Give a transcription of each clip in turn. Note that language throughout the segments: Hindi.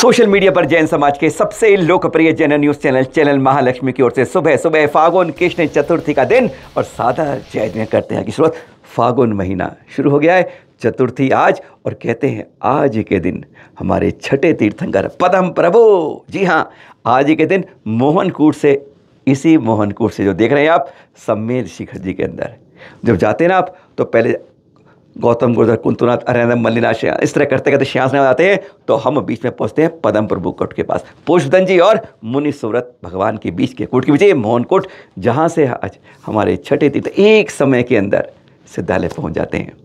सोशल मीडिया पर जैन समाज के सबसे लोकप्रिय जैन न्यूज चैनल महालक्ष्मी की ओर से सुबह सुबह फागुन कृष्ण चतुर्थी का दिन और सादा जैन करते हैं कि शुरुआत फागुन महीना शुरू हो गया है, चतुर्थी आज, और कहते हैं आज के दिन हमारे छठे तीर्थंकर पदम प्रभु, जी हाँ, आज के दिन मोहनकूट से, इसी मोहनकूट से जो देख रहे हैं आप सम्मेद शिखर जी के अंदर जब जाते हैं ना आप, तो पहले गौतम गुरुधर कुंतुनाथ अरविंद मल्लिनाश इस तरह करते करते श्यास में आते हैं, तो हम बीच में पहुंचते हैं पदम प्रभु कोट के पास, पुष्पदन जी और मुनि सुव्रत भगवान के बीच के कोट के बीच मोहनकोट, जहाँ से आज हमारे छठे तीर्थ एक समय के अंदर सिद्धालय पहुंच जाते हैं।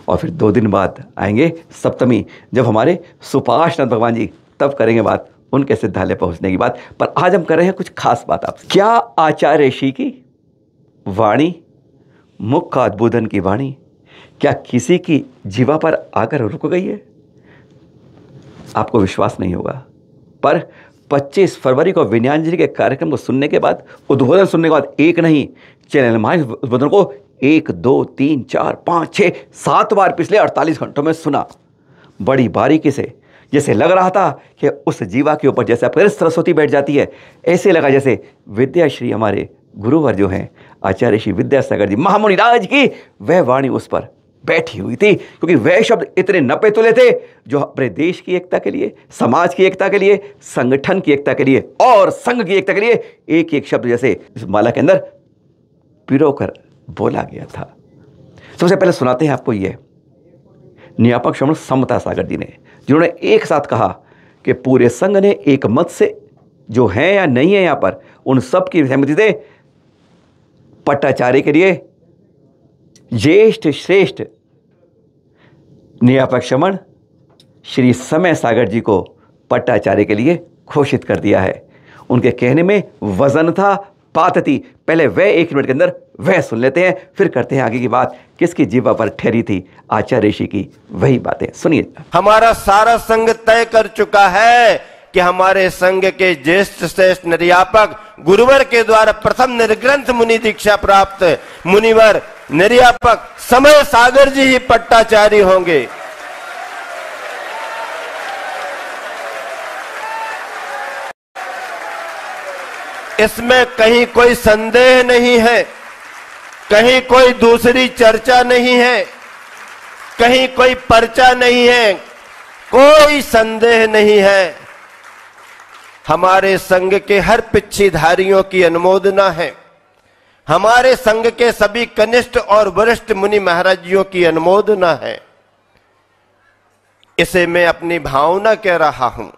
और फिर 2 दिन बाद आएंगे सप्तमी, जब हमारे सुपाशनाथ भगवान जी तब करेंगे बात उनके सिद्धालय पहुंचने की बात। पर आज हम कर रहे हैं कुछ खास बात आपसे। क्या आचार्य ऋषि की वाणी, मुख का उद्बोधन की वाणी, क्या किसी की जीवा पर आकर रुक गई है? आपको विश्वास नहीं होगा, पर 25 फरवरी को विनयांजलि के कार्यक्रम को सुनने के बाद, उद्बोधन सुनने के बाद, एक नहीं, चैनल माइज उद्बोधन को 1 2 3 4 5 6 7 बार पिछले 48 घंटों में सुना, बड़ी बारीकी से। जैसे लग रहा था कि उस जीवा के ऊपर जैसे आपके सरस्वती बैठ जाती है, ऐसे लगा जैसे विद्याश्री हमारे गुरुवर जो हैं आचार्य श्री विद्यासागर जी महामुनि राज की वह वाणी उस पर बैठी हुई थी, क्योंकि वह शब्द इतने नपे तुले थे जो अपने देश की एकता के लिए, समाज की एकता के लिए, संगठन की एकता के लिए और संघ की एकता के लिए एक एक शब्द जैसे इस माला के अंदर पिरोकर बोला गया था। सबसे पहले सुनाते हैं आपको ये नियापक श्रमण समता सागर जी ने, जिन्होंने एक साथ कहा कि पूरे संघ ने एक मत से जो है या नहीं है यहाँ पर, उन सब की सहमति से पट्टाचार्य के लिए ज्येष्ठ श्रेष्ठ नियापक श्रमण श्री समय सागर जी को पट्टाचार्य के लिए घोषित कर दिया है। उनके कहने में वजन था, बात थी। पहले वह 1 मिनट के अंदर वह सुन लेते हैं, फिर करते हैं आगे की बात। किसकी जीवा पर ठहरी थी आचार्य ऋषि की वही बातें सुनिए। हमारा सारा संघ तय कर चुका है कि हमारे संघ के ज्येष्ठ श्रेष्ठ निर्यापक गुरुवर के द्वारा प्रथम निर्ग्रंथ मुनि दीक्षा प्राप्त मुनिवर निर्यापक समय सागर जी ही पट्टाचार्य होंगे। इसमें कहीं कोई संदेह नहीं है, कहीं कोई दूसरी चर्चा नहीं है, कहीं कोई पर्चा नहीं है, कोई संदेह नहीं है। हमारे संघ के हर पिच्छीधारियों की अनुमोदना है, हमारे संघ के सभी कनिष्ठ और वरिष्ठ मुनि महाराजियों की अनुमोदना है। इसे मैं अपनी भावना कह रहा हूं।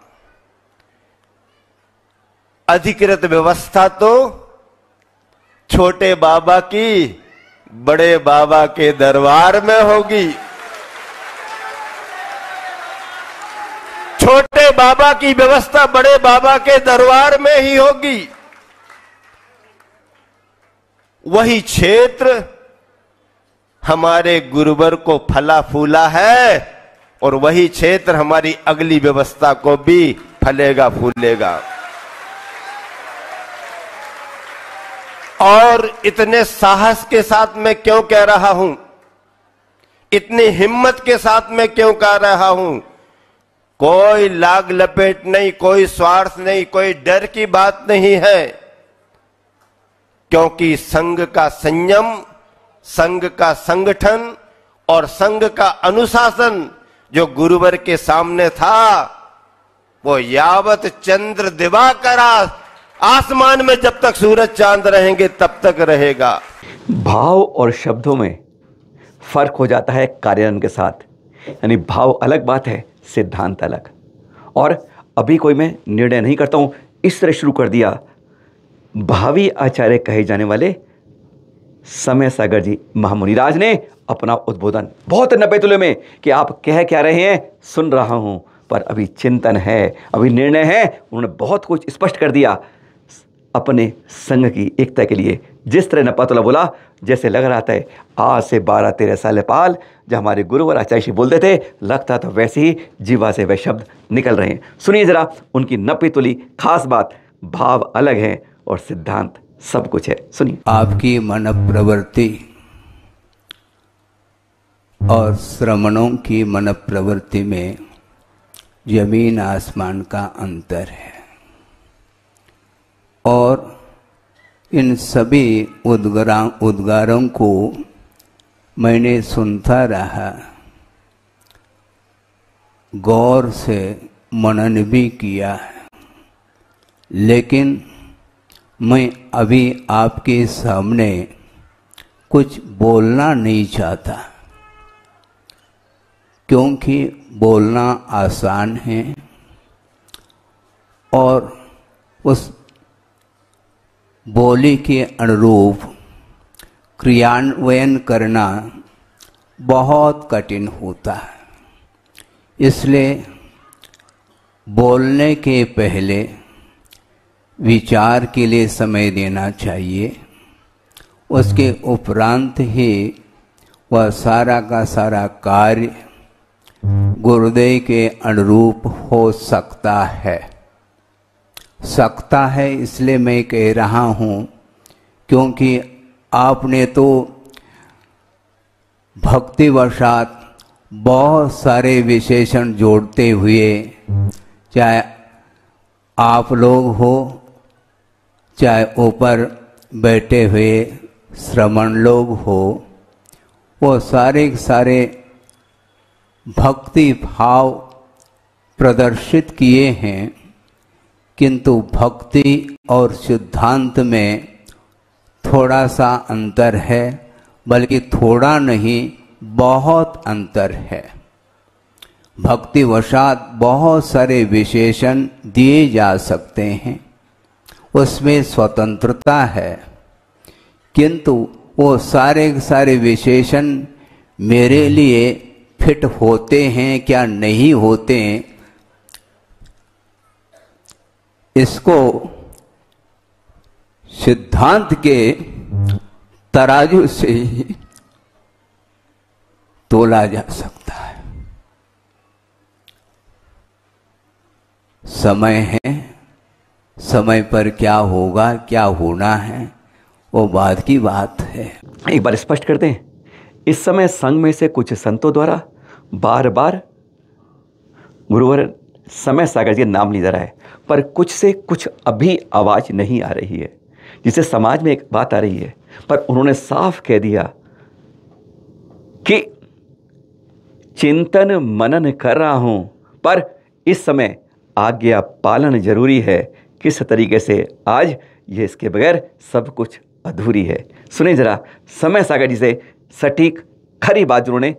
अधिकृत व्यवस्था तो छोटे बाबा की बड़े बाबा के दरबार में होगी। छोटे बाबा की व्यवस्था बड़े बाबा के दरबार में ही होगी। वही क्षेत्र हमारे गुरुवर को फला फूला है और वही क्षेत्र हमारी अगली व्यवस्था को भी फलेगा फूलेगा। और इतने साहस के साथ मैं क्यों कह रहा हूं, इतनी हिम्मत के साथ मैं क्यों कह रहा हूं? कोई लाग लपेट नहीं, कोई स्वार्थ नहीं, कोई डर की बात नहीं है, क्योंकि संघ का संयम, संघ का संगठन और संघ का अनुशासन जो गुरुवर के सामने था, वो यावत चंद्र दिवाकर आसमान में जब तक सूरज चांद रहेंगे तब तक रहेगा। भाव और शब्दों में फर्क हो जाता है कार्यान्वयन के साथ, यानी भाव अलग बात है, सिद्धांत अलग। और अभी कोई मैं निर्णय नहीं करता हूं, इस तरह शुरू कर दिया। भावी आचार्य कहे जाने वाले समय सागर जी महामुनिराज ने अपना उद्बोधन बहुत 90 तुले में कि आप कह क्या रहे हैं सुन रहा हूं, पर अभी चिंतन है, अभी निर्णय है। उन्होंने बहुत कुछ स्पष्ट कर दिया अपने संघ की एकता के लिए। जिस तरह नपातुला बोला, जैसे लग रहा था आज से 12-13 साल पाल जब हमारे गुरुवर आचार्य जी बोलते थे, लगता था वैसे ही जीवा से वह शब्द निकल रहे हैं। सुनिए जरा उनकी 90 तुली खास बात। भाव अलग है और सिद्धांत सब कुछ है, सुनिए। आपकी मन प्रवृत्ति और श्रमणों की मन प्रवृत्ति में जमीन आसमान का अंतर है। और इन सभी उद्गारों को मैंने सुनता रहा, गौर से मनन भी किया है, लेकिन मैं अभी आपके सामने कुछ बोलना नहीं चाहता, क्योंकि बोलना आसान है और उस बोली के अनुरूप क्रियान्वयन करना बहुत कठिन होता है। इसलिए बोलने के पहले विचार के लिए समय देना चाहिए, उसके उपरांत ही वह सारा का सारा कार्य गुरुदेव के अनुरूप हो सकता है। इसलिए मैं कह रहा हूँ, क्योंकि आपने तो भक्तिवशात बहुत सारे विशेषण जोड़ते हुए, चाहे आप लोग हो, चाहे ऊपर बैठे हुए श्रमण लोग हो, वो सारे सारे भक्ति भाव प्रदर्शित किए हैं, किंतु भक्ति और सिद्धांत में थोड़ा सा अंतर है, बल्कि थोड़ा नहीं बहुत अंतर है। भक्तिवशात बहुत सारे विशेषण दिए जा सकते हैं, उसमें स्वतंत्रता है, किंतु वो सारे विशेषण मेरे लिए फिट होते हैं क्या नहीं होते हैं, इसको सिद्धांत के तराजू से ही तोला जा सकता है। समय है, समय पर क्या होगा, क्या होना है, वो बाद की बात है। एक बार स्पष्ट कर दें, इस समय संघ में से कुछ संतों द्वारा बार बार गुरुवर समय सागर जी का नाम लिया जा रहा है, पर कुछ से कुछ अभी आवाज नहीं आ रही है, जिससे समाज में एक बात आ रही है। पर उन्होंने साफ कह दिया कि चिंतन मनन कर रहा हूं, पर इस समय आज्ञा पालन जरूरी है। किस तरीके से आज ये इसके बगैर सब कुछ अधूरी है। सुने जरा समय सागर जी से सटीक खरी बात उन्होंने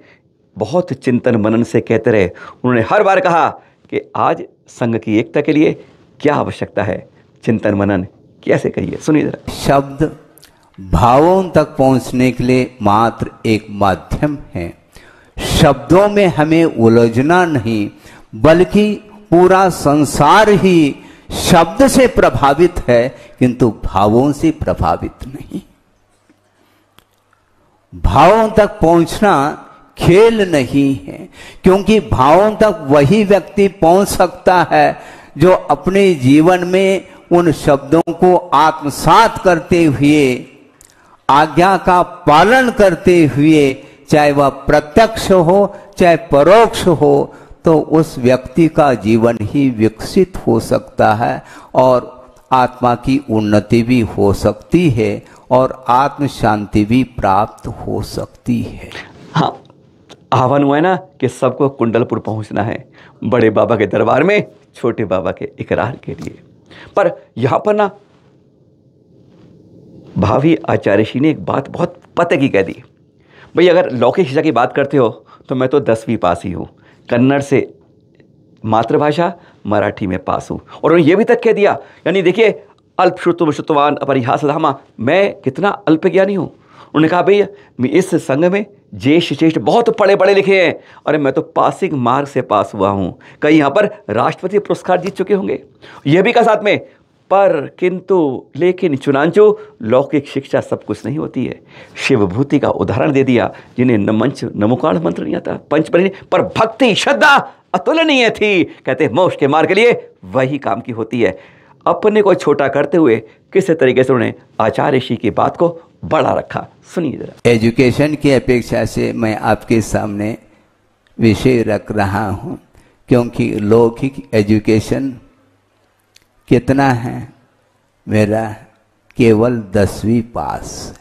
बहुत चिंतन मनन से कहते रहे। उन्होंने हर बार कहा कि आज संघ की एकता के लिए क्या आवश्यकता है, चिंतन मनन कैसे करिए। सुनिए जरा। शब्द भावों तक पहुंचने के लिए मात्र एक माध्यम है। शब्दों में हमें उलझना नहीं, बल्कि पूरा संसार ही शब्द से प्रभावित है, किंतु भावों से प्रभावित नहीं। भावों तक पहुंचना खेल नहीं है, क्योंकि भावों तक वही व्यक्ति पहुंच सकता है जो अपने जीवन में उन शब्दों को आत्मसात करते हुए, आज्ञा का पालन करते हुए, चाहे वह प्रत्यक्ष हो चाहे परोक्ष हो, तो उस व्यक्ति का जीवन ही विकसित हो सकता है और आत्मा की उन्नति भी हो सकती है और आत्म शांति भी प्राप्त हो सकती है। हाँ, आह्वान हुआ है ना कि सबको कुंडलपुर पहुंचना है, बड़े बाबा के दरबार में छोटे बाबा के इकरार के लिए। पर यहां पर ना भावी आचार्य श्री ने एक बात बहुत पते की कह दी। भाई अगर लौकिक शिक्षा की बात करते हो तो मैं तो 10वीं पास ही हूँ, कन्नड़ से मातृभाषा, मराठी में पास हूँ। और उन्होंने ये भी तक कह दिया, यानी देखिए अल्प श्रुतु श्रुतवान अपरिहास धामा, मैं कितना अल्प ज्ञानी हूँ। उन्होंने कहा भाई इस संघ में ज्येष्ठ श्रेष्ठ बहुत पढ़े लिखे हैं, अरे मैं तो पासिंग मार्क से पास हुआ हूँ, कई यहाँ पर राष्ट्रपति पुरस्कार जीत चुके होंगे। यह भी कहा साथ में, पर किंतु लेकिन चुनांचो लौकिक शिक्षा सब कुछ नहीं होती है। शिवभूति का उदाहरण दे दिया, जिन्हें न मंच न मुकाल मंत्र नहीं आता, पंचपरी पर भक्ति श्रद्धा अतुलनीय थी। कहते मोक्ष के मार्ग के लिए वही काम की होती है। अपने को छोटा करते हुए किस तरीके से उन्होंने आचार्य श्री की बात को बड़ा रखा, सुनिए जरा। एजुकेशन की अपेक्षा से मैं आपके सामने विषय रख रहा हूँ, क्योंकि लौकिक एजुकेशन कितना है मेरा, केवल 10वीं पास।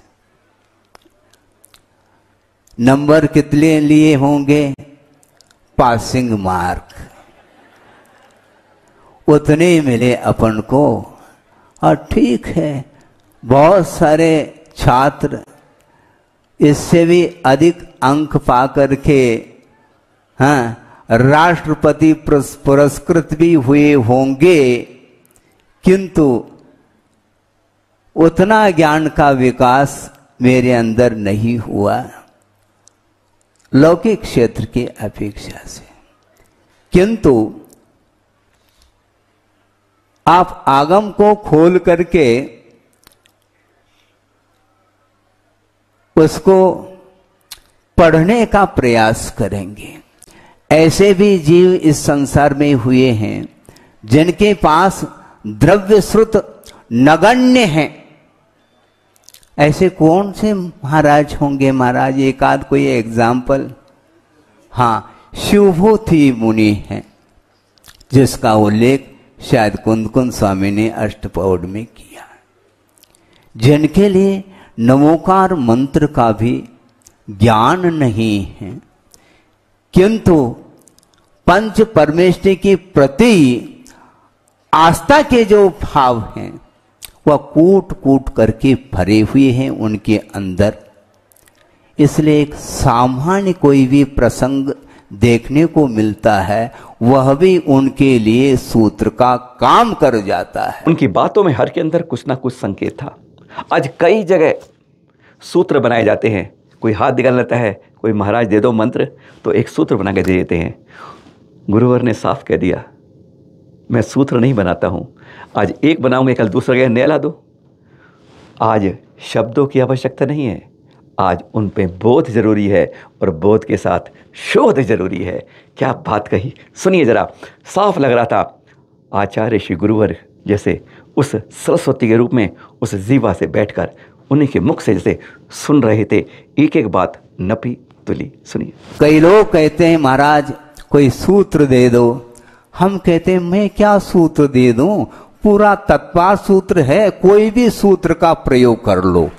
नंबर कितने लिए होंगे, पासिंग मार्क उतने मिले अपन को। और ठीक है, बहुत सारे छात्र इससे भी अधिक अंक पा करके राष्ट्रपति पुरस्कृत भी हुए होंगे, किंतु उतना ज्ञान का विकास मेरे अंदर नहीं हुआ लौकिक क्षेत्र की अपेक्षा से। किंतु आप आगम को खोल करके उसको पढ़ने का प्रयास करेंगे। ऐसे भी जीव इस संसार में हुए हैं जिनके पास द्रव्य श्रुत नगण्य हैं। ऐसे कौन से महाराज होंगे महाराज, एक आध कोई एग्जाम्पल? हाँ, शिवभूति मुनि है, जिसका उल्लेख शायद कुंद स्वामी ने अष्टपौड में किया, जिनके लिए नमोकार मंत्र का भी ज्ञान नहीं है, किंतु पंच परमेष्टि के प्रति आस्था के जो भाव हैं वह कूट कूट करके भरे हुए हैं उनके अंदर। इसलिए एक सामान्य कोई भी प्रसंग देखने को मिलता है, वह भी उनके लिए सूत्र का काम कर जाता है। उनकी बातों में हर के अंदर कुछ ना कुछ संकेत था। आज कई जगह सूत्र बनाए जाते हैं, कोई हाथ निकाल लेता है, कोई महाराज दे दो मंत्र, तो एक सूत्र बना के दे देते हैं। गुरुवर ने साफ कह दिया, मैं सूत्र नहीं बनाता हूँ, आज एक बनाऊंगा, कल दूसरा गया नया ला दो। आज शब्दों की आवश्यकता नहीं है, आज उन पे बोध जरूरी है और बोध के साथ शोध जरूरी है। क्या बात कही, सुनिए जरा। साफ लग रहा था आचार्य श्री गुरुवर जैसे उस सरस्वती के रूप में उस जीवा से बैठकर उन्हीं के मुख से जैसे सुन रहे थे, एक एक बात नपी तुली। सुनिए। कई लोग कहते हैं महाराज कोई सूत्र दे दो, हम कहते हैं मैं क्या सूत्र दे दूं, पूरा तत्पार सूत्र है, कोई भी सूत्र का प्रयोग कर लो।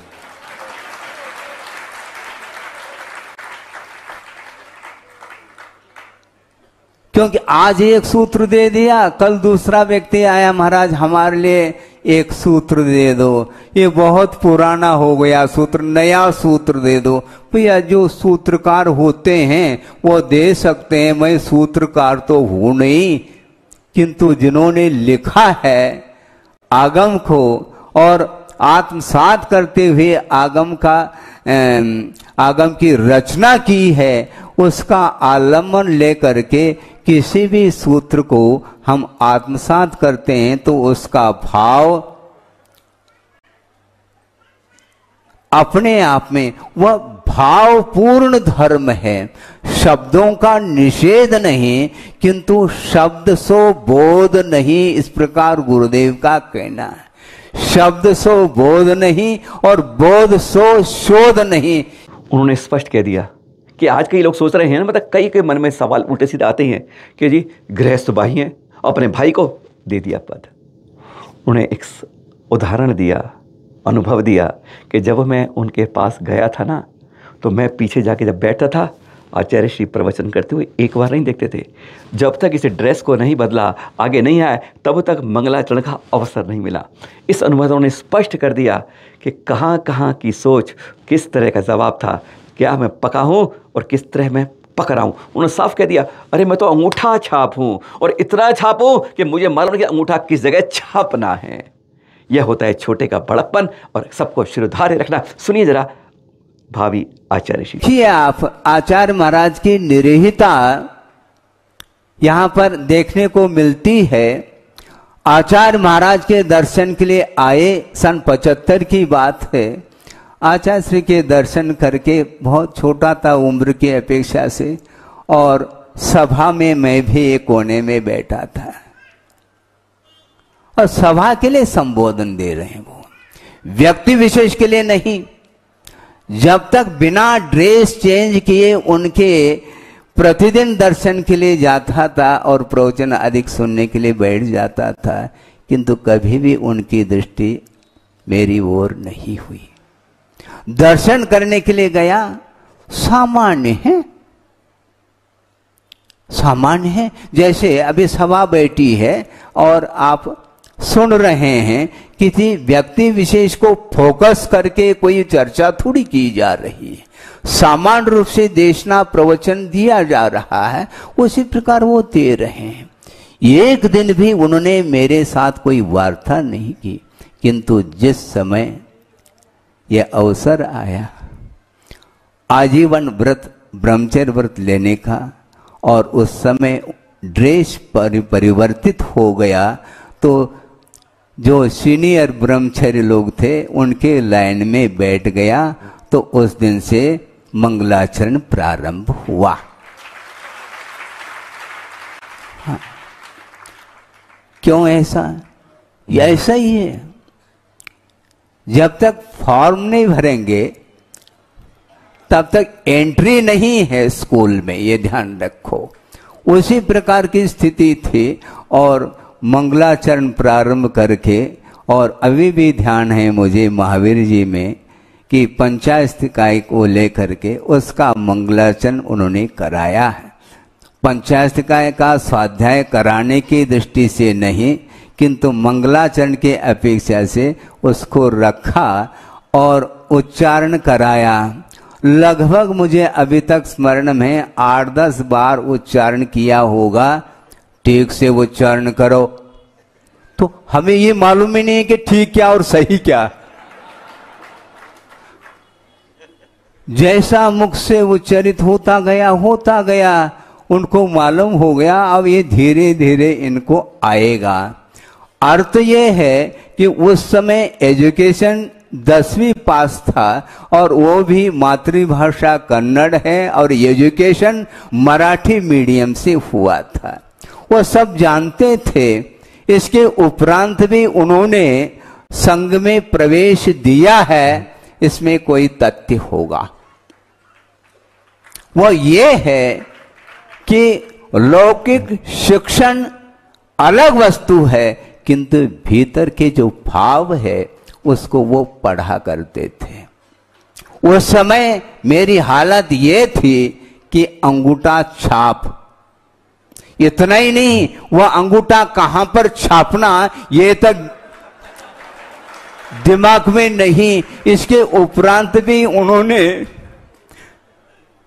क्योंकि आज एक सूत्र दे दिया, कल दूसरा व्यक्ति आया, महाराज हमारे लिए एक सूत्र दे दो, ये बहुत पुराना हो गया सूत्र, नया सूत्र दे दो। भैया जो सूत्रकार होते हैं वो दे सकते हैं, मैं सूत्रकार तो हूं नहीं, किंतु जिन्होंने लिखा है आगम को और आत्मसात करते हुए आगम की रचना की है, उसका आलम्बन लेकर के किसी भी सूत्र को हम आत्मसात करते हैं तो उसका भाव अपने आप में वह भावपूर्ण धर्म है। शब्दों का निषेध नहीं, किंतु शब्द सो बोध नहीं, इस प्रकार गुरुदेव का कहना है। शब्द सो बोध नहीं और बोध सो शोध नहीं। उन्होंने स्पष्ट कह दिया कि आज कई लोग सोच रहे हैं, मतलब कई के मन में सवाल उल्टे सीधे आते हैं कि जी गृहस्थ भाई हैं, अपने भाई को दे दिया पद। उन्हें एक उदाहरण दिया, अनुभव दिया कि जब मैं उनके पास गया था ना, तो मैं पीछे जाके जब बैठता था, आचार्य श्री प्रवचन करते हुए एक बार नहीं देखते थे। जब तक इस ड्रेस को नहीं बदला, आगे नहीं आया, तब तक मंगलाचरण का अवसर नहीं मिला। इस अनुभव ने स्पष्ट कर दिया कि कहाँ कहाँ की सोच किस तरह का जवाब था, क्या मैं पका हूँ और किस तरह मैं पक रहा हूँ। उन्होंने साफ कह दिया, अरे मैं तो अंगूठा छाप हूँ और इतना छापूँ कि मुझे मालूम कि अंगूठा किस जगह छापना है। यह होता है छोटे का बड़प्पन और सबको शिरोधार्य रखना। सुनिए जरा भावी आचार्य श्री। आप आचार्य महाराज की निरहिता यहां पर देखने को मिलती है। आचार्य महाराज के दर्शन के लिए आए, सन 75 की बात है। आचार्य श्री के दर्शन करके, बहुत छोटा था उम्र की अपेक्षा से, और सभा में मैं भी एक कोने में बैठा था और सभा के लिए संबोधन दे रहे हैं, वो व्यक्ति विशेष के लिए नहीं। जब तक बिना ड्रेस चेंज किए उनके प्रतिदिन दर्शन के लिए जाता था और प्रवचन अधिक सुनने के लिए बैठ जाता था, किंतु कभी भी उनकी दृष्टि मेरी ओर नहीं हुई। दर्शन करने के लिए गया, सामान्य है, सामान्य है। जैसे अभी सभा बैठी है और आप सुन रहे हैं, किसी व्यक्ति विशेष को फोकस करके कोई चर्चा थोड़ी की जा रही है, सामान्य रूप से देशना प्रवचन दिया जा रहा है, उसी प्रकार वो दे रहे हैं। एक दिन भी उन्होंने मेरे साथ कोई वार्ता नहीं की, किंतु जिस समय यह अवसर आया आजीवन व्रत ब्रह्मचर्य व्रत लेने का और उस समय ड्रेस परिवर्तित हो गया, तो जो सीनियर ब्रह्मचर्य लोग थे उनके लाइन में बैठ गया, तो उस दिन से मंगलाचरण प्रारंभ हुआ। हाँ। क्यों ऐसा? ऐसा ही है, जब तक फॉर्म नहीं भरेंगे तब तक एंट्री नहीं है स्कूल में, ये ध्यान रखो। उसी प्रकार की स्थिति थी और मंगलाचरण प्रारंभ करके, और अभी भी ध्यान है मुझे महावीर जी में कि पंचायत इकाई को लेकर के उसका मंगलाचरण उन्होंने कराया है। पंचायत इकाई का स्वाध्याय कराने की दृष्टि से नहीं, किंतु मंगलाचरण के अपेक्षा से उसको रखा और उच्चारण कराया। लगभग मुझे अभी तक स्मरण में 8-10 बार उच्चारण किया होगा। ठीक से उच्चारण करो, तो हमें ये मालूम ही नहीं है कि ठीक क्या और सही क्या। जैसा मुख से उच्चारित होता गया उनको मालूम हो गया, अब ये धीरे धीरे इनको आएगा। अर्थ ये है कि उस समय एजुकेशन 10वीं पास था और वो भी मातृभाषा कन्नड़ है और एजुकेशन मराठी मीडियम से हुआ था, वो सब जानते थे। इसके उपरांत भी उन्होंने संघ में प्रवेश दिया है, इसमें कोई तथ्य होगा। वो ये है कि लौकिक शिक्षण अलग वस्तु है, किंतु भीतर के जो भाव है उसको वो पढ़ा करते थे। उस समय मेरी हालत ये थी कि अंगूठा छाप, इतना ही नहीं, वह अंगूठा कहां पर छापना ये तक दिमाग में नहीं। इसके उपरांत भी उन्होंने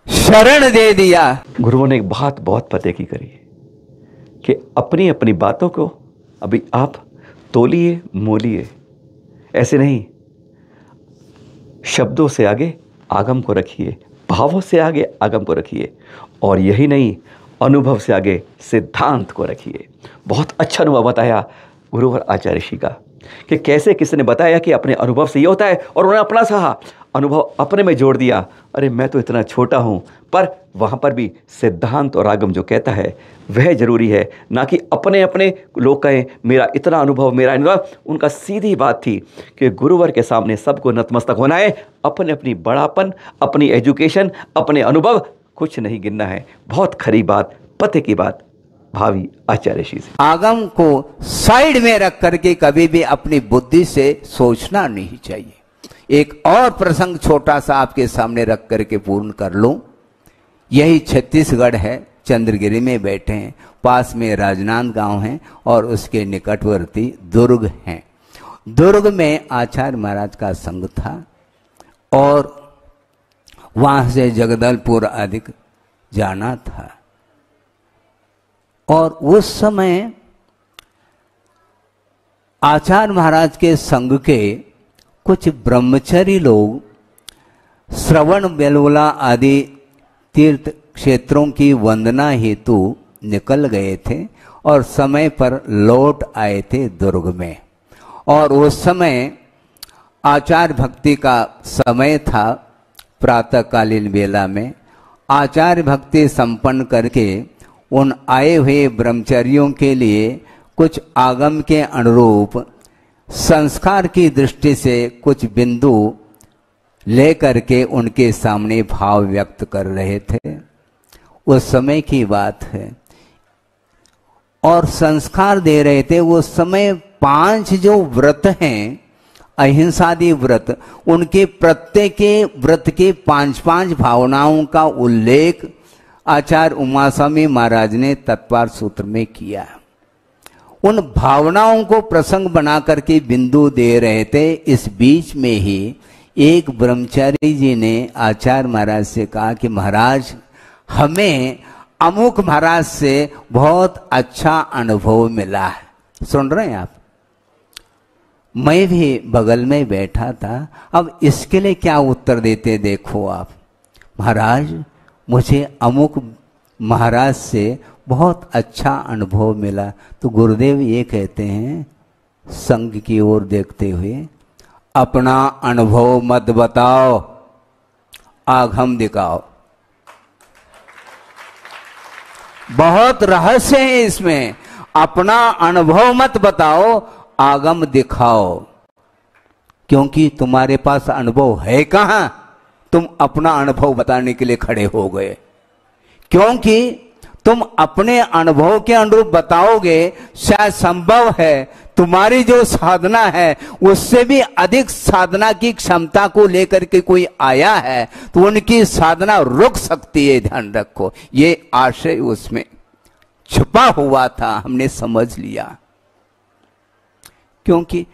शरण दे दिया। गुरुओं ने एक बात बहुत पते की करी कि अपनी अपनी बातों को अभी आप तोलिए मोलिए, ऐसे नहीं। शब्दों से आगे आगम को रखिए, भावों से आगे आगम को रखिए, और यही नहीं, अनुभव से आगे सिद्धांत को रखिए। बहुत अच्छा अनुभव बताया गुरुवर आचार्य ऋषि का कि कैसे किसी ने बताया कि अपने अनुभव से ये होता है, और उन्होंने अपना सहा अनुभव अपने में जोड़ दिया। अरे मैं तो इतना छोटा हूँ, पर वहाँ पर भी सिद्धांत और आगम जो कहता है वह जरूरी है, ना कि अपने अपने लोग कहें मेरा इतना अनुभव, मेरा अनुभव। उनका सीधी बात थी कि गुरुवर के सामने सबको नतमस्तक होना है, अपने अपनी बड़ापन, अपनी एजुकेशन, अपने अनुभव कुछ नहीं गिनना है। बहुत खरी बात, पते की बात भावी आचार्य ऋषि से। आगम को साइड में रख करके कभी भी अपनी बुद्धि से सोचना नहीं चाहिए। एक और प्रसंग छोटा सा आपके सामने रख करके पूर्ण कर लूं। यही छत्तीसगढ़ है, चंद्रगिरी में बैठे हैं, पास में राजनांद गांव है और उसके निकटवर्ती दुर्ग हैं। दुर्ग में आचार्य महाराज का संघ था और वहां से जगदलपुर अधिक जाना था। और उस समय आचार्य महाराज के संघ के कुछ ब्रह्मचारी लोग श्रवण बेलवला आदि तीर्थ क्षेत्रों की वंदना हेतु निकल गए थे और समय पर लौट आए थे दुर्ग में। और उस समय आचार्य भक्ति का समय था, प्रातःकालीन बेला में आचार्य भक्ति संपन्न करके उन आए हुए ब्रह्मचारियों के लिए कुछ आगम के अनुरूप संस्कार की दृष्टि से कुछ बिंदु लेकर के उनके सामने भाव व्यक्त कर रहे थे। उस समय की बात है, और संस्कार दे रहे थे उस समय 5 जो व्रत हैं अहिंसादि व्रत, उनके प्रत्येक के व्रत के 5-5 भावनाओं का उल्लेख आचार्य उमास्वामी महाराज ने तत्पर सूत्र में किया। उन भावनाओं को प्रसंग बना करके बिंदु दे रहे थे। इस बीच में ही एक ब्रह्मचारी जी ने आचार्य महाराज से कहा कि महाराज हमें अमुक महाराज से बहुत अच्छा अनुभव मिला है। सुन रहे हैं आप? मैं भी बगल में बैठा था। अब इसके लिए क्या उत्तर देते देखो आप। महाराज मुझे अमुक महाराज से बहुत अच्छा अनुभव मिला। तो गुरुदेव ये कहते हैं संग की ओर देखते हुए, अपना अनुभव मत बताओ, आगम दिखाओ। बहुत रहस्य है इसमें। अपना अनुभव मत बताओ, आगम दिखाओ। क्योंकि तुम्हारे पास अनुभव है कहां, तुम अपना अनुभव बताने के लिए खड़े हो गए। क्योंकि तुम अपने अनुभव के अनुरूप बताओगे, शायद संभव है तुम्हारी जो साधना है उससे भी अधिक साधना की क्षमता को लेकर के कोई आया है तो उनकी साधना रुक सकती है। ध्यान रखो, ये आशय उसमें छुपा हुआ था, हमने समझ लिया। क्योंकि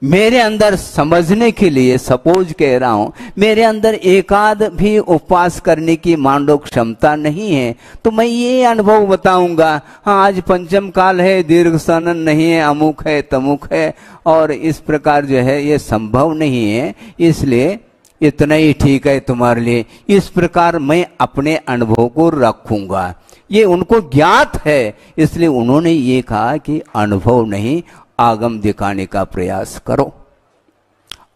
मेरे अंदर समझने के लिए, सपोज कह रहा हूं, मेरे अंदर एकाध भी उपवास करने की मान लो क्षमता नहीं है, तो मैं ये अनुभव बताऊंगा, हाँ आज पंचम काल है, दीर्घ सनन नहीं है, अमुक है तमुक है, और इस प्रकार जो है ये संभव नहीं है, इसलिए इतना ही ठीक है तुम्हारे लिए। इस प्रकार मैं अपने अनुभव को रखूंगा। ये उनको ज्ञात है, इसलिए उन्होंने ये कहा कि अनुभव नहीं, आगम दिखाने का प्रयास करो।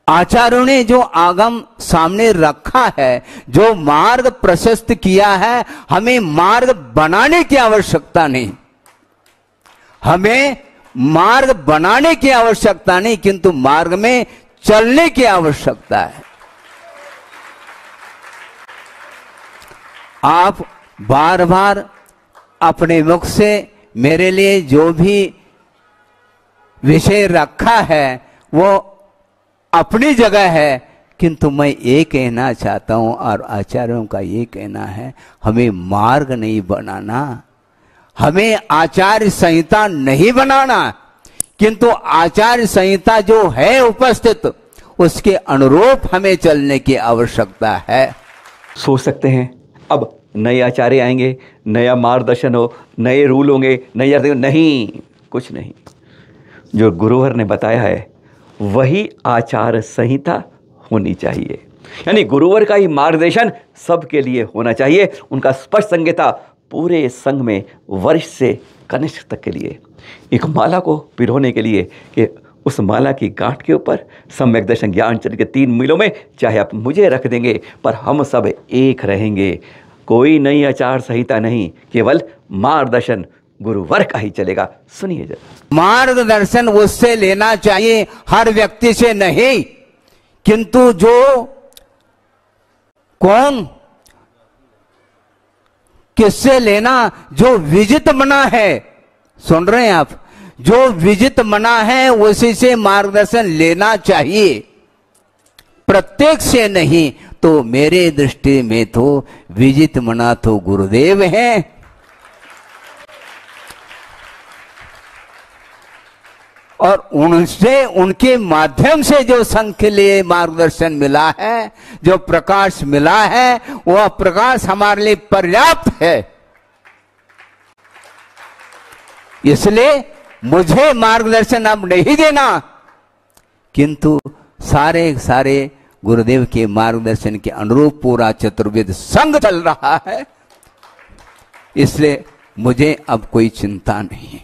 आचार्यों ने जो आगम सामने रखा है, जो मार्ग प्रशस्त किया है, हमें मार्ग बनाने की आवश्यकता नहीं। हमें मार्ग बनाने की आवश्यकता नहीं, किंतु मार्ग में चलने की आवश्यकता है। आप बार बार अपने मुख से मेरे लिए जो भी विषय रखा है वो अपनी जगह है, किंतु मैं ये कहना चाहता हूं और आचार्यों का ये कहना है, हमें मार्ग नहीं बनाना, हमें आचार्य संहिता नहीं बनाना, किंतु आचार्य संहिता जो है उपस्थित उसके अनुरूप हमें चलने की आवश्यकता है। सोच सकते हैं अब नए आचार्य आएंगे, नया मार्गदर्शन हो, नए रूल होंगे, नहीं, कुछ नहीं। जो गुरुवर ने बताया है वही आचार संहिता होनी चाहिए। यानी गुरुवर का ही मार्गदर्शन सबके लिए होना चाहिए। उनका स्पष्ट संहिता पूरे संघ में वरिष्ठ से कनिष्ठ तक के लिए। एक माला को पिरोने के लिए कि उस माला की गांठ के ऊपर सम्यक दर्शन ज्ञान चरित्र के 3 मीलों में चाहे आप मुझे रख देंगे पर हम सब एक रहेंगे। कोई नई आचार संहिता नहीं, केवल मार्गदर्शन गुरुवर का ही चलेगा। सुनिए जरा। मार्गदर्शन उससे लेना चाहिए, हर व्यक्ति से नहीं, किंतु जो कौन किससे लेना, जो विजित मना है। सुन रहे हैं आप? जो विजित मना है उसी से मार्गदर्शन लेना चाहिए, प्रत्येक से नहीं। तो मेरे दृष्टि में तो विजित मना तो गुरुदेव हैं। और उनसे, उनके माध्यम से जो संघ के लिए मार्गदर्शन मिला है, जो प्रकाश मिला है, वह प्रकाश हमारे लिए पर्याप्त है। इसलिए मुझे मार्गदर्शन अब नहीं देना, किंतु सारे गुरुदेव के मार्गदर्शन के अनुरूप पूरा चतुर्वेद संघ चल रहा है। इसलिए मुझे अब कोई चिंता नहीं है।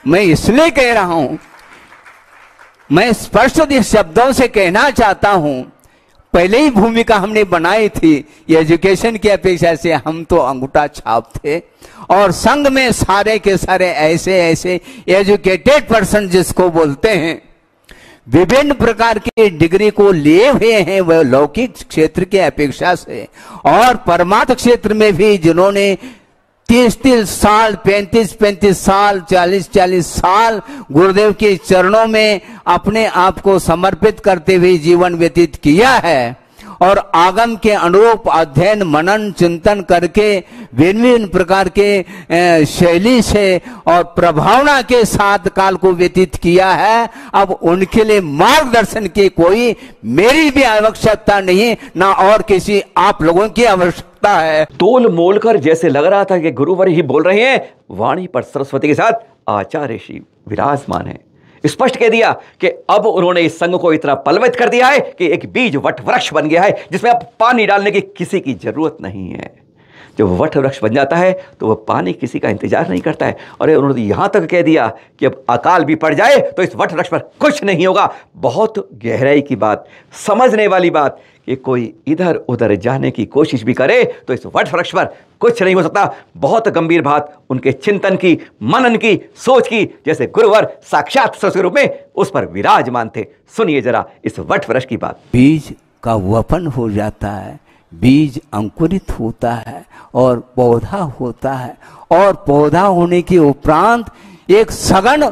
मैं इसलिए कह रहा हूं, मैं स्पष्ट शब्दों से कहना चाहता हूं, पहले ही भूमिका हमने बनाई थी, ये एजुकेशन की अपेक्षा से हम तो अंगूठा छाप थे, और संघ में सारे के सारे ऐसे एजुकेटेड पर्सन जिसको बोलते हैं, विभिन्न प्रकार की डिग्री को लिए हुए हैं वह लौकिक क्षेत्र के अपेक्षा से, और परमात्म क्षेत्र में भी जिन्होंने 30-30 साल, 35-35 साल, 40-40 साल गुरुदेव के चरणों में अपने आप को समर्पित करते हुए जीवन व्यतीत किया है और आगम के अनुरूप अध्ययन मनन चिंतन करके विभिन्न प्रकार के शैली से और प्रभावना के साथ काल को व्यतीत किया है, अब उनके लिए मार्गदर्शन की कोई मेरी भी आवश्यकता नहीं, ना और किसी आप लोगों की आवश्यकता है। तोल मोल कर जैसे लग रहा था कि गुरुवर ही बोल रहे हैं, वाणी पर सरस्वती के साथ आचार्य श्री विराजमान है। स्पष्ट कह दिया कि अब उन्होंने इस संघ को इतना पलवित कर दिया है कि एक बीज वट वृक्ष बन गया है जिसमें अब पानी डालने की किसी की जरूरत नहीं है। जब वट वृक्ष बन जाता है तो वह पानी किसी का इंतजार नहीं करता है। और उन्होंने यहां तक कह दिया कि अब अकाल भी पड़ जाए तो इस वट वृक्ष पर कुछ नहीं होगा। बहुत गहराई की बात, समझने वाली बात कि कोई इधर उधर जाने की कोशिश भी करे तो इस वट वृक्ष पर कुछ नहीं हो सकता। बहुत गंभीर बात उनके चिंतन की, मनन की, सोच की, जैसे गुरुवर साक्षात सरस्वती रूप में उस पर विराजमान थे। सुनिए जरा इस वट वृक्ष की बात। बीज का वपन हो जाता है, बीज अंकुरित होता है और पौधा होता है, और पौधा होने के उपरांत एक सघन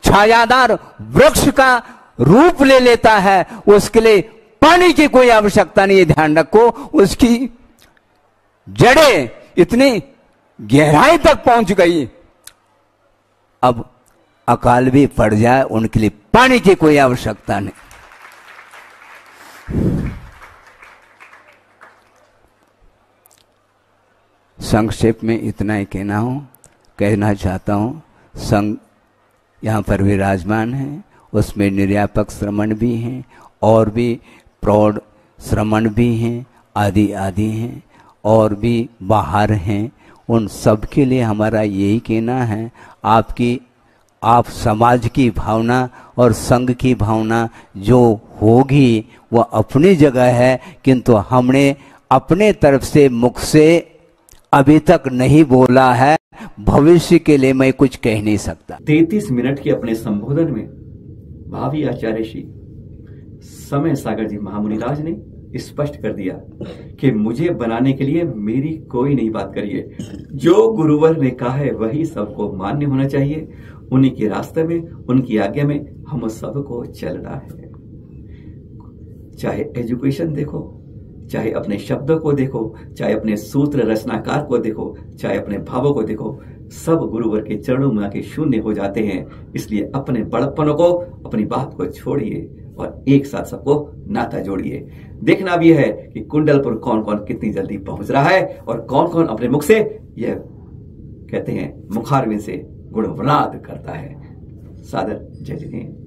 छायादार वृक्ष का रूप ले लेता है। उसके लिए पानी की कोई आवश्यकता नहीं है, ध्यान रखो। उसकी जड़ें इतनी गहराई तक पहुंच गई, अब अकाल भी पड़ जाए उनके लिए पानी की कोई आवश्यकता नहीं। संक्षेप में इतना ही कहना चाहता हूं। संघ यहां पर विराजमान है, उसमें निर्यापक श्रमण भी हैं और भी प्रौढ़ श्रमण भी हैं, आदि आदि हैं, और भी बाहर हैं। उन सब के लिए हमारा यही कहना है, आप समाज की भावना और संघ की भावना जो होगी वह अपनी जगह है, किंतु हमने अपने तरफ से मुख से अभी तक नहीं बोला है। भविष्य के लिए मैं कुछ कह नहीं सकता। 33 मिनट के अपने संबोधन में भावी आचार्य श्री समय सागर जी महामुनिराज ने स्पष्ट कर दिया कि मुझे बनाने के लिए मेरी कोई नहीं बात करिए। जो गुरुवर ने कहा है वही सबको मान्य होना चाहिए। उन्हीं के रास्ते में, उनकी आज्ञा में हम सबको चलना है। चाहे एजुकेशन देखो, चाहे अपने शब्दों को देखो, चाहे अपने सूत्र रचनाकार को देखो, चाहे अपने भावों को देखो, सब गुरुवर के चरणों में आके शून्य हो जाते हैं। इसलिए अपने बड़प्पनों को, अपनी बात को छोड़िए और एक साथ सबको नाता जोड़िए। देखना भी है कि कुंडलपुर कौन कौन कितनी जल्दी पहुंच रहा है और कौन कौन अपने मुख से, यह कहते हैं मुखारविंद से गुणवनाद करता है। सादर जय जय।